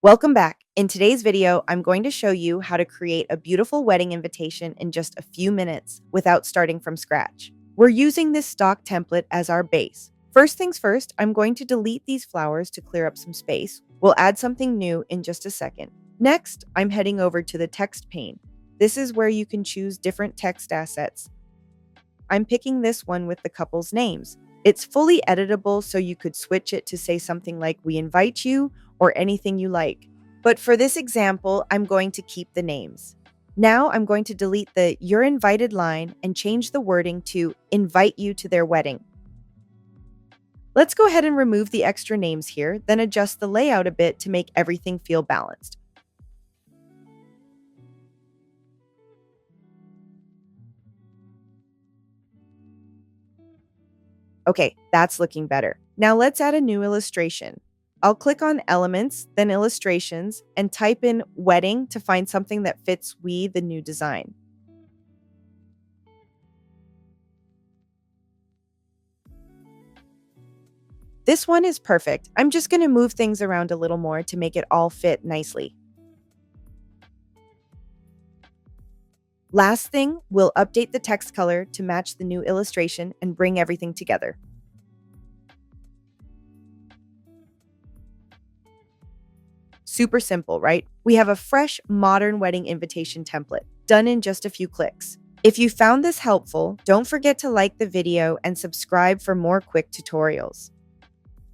Welcome back. In today's video, I'm going to show you how to create a beautiful wedding invitation in just a few minutes without starting from scratch. We're using this stock template as our base. First things first, I'm going to delete these flowers to clear up some space. We'll add something new in just a second. Next, I'm heading over to the text pane. This is where you can choose different text assets. I'm picking this one with the couple's names. It's fully editable, so you could switch it to say something like "we invite you" or anything you like. But for this example, I'm going to keep the names. Now I'm going to delete the "you're invited" line and change the wording to "invite you to their wedding." Let's go ahead and remove the extra names here, then adjust the layout a bit to make everything feel balanced. Okay, that's looking better. Now let's add a new illustration. I'll click on Elements, then Illustrations, and type in Wedding to find something that fits the new design. This one is perfect. I'm just going to move things around a little more to make it all fit nicely. Last thing, we'll update the text color to match the new illustration and bring everything together. Super simple, right? We have a fresh, modern wedding invitation template, done in just a few clicks. If you found this helpful, don't forget to like the video and subscribe for more quick tutorials.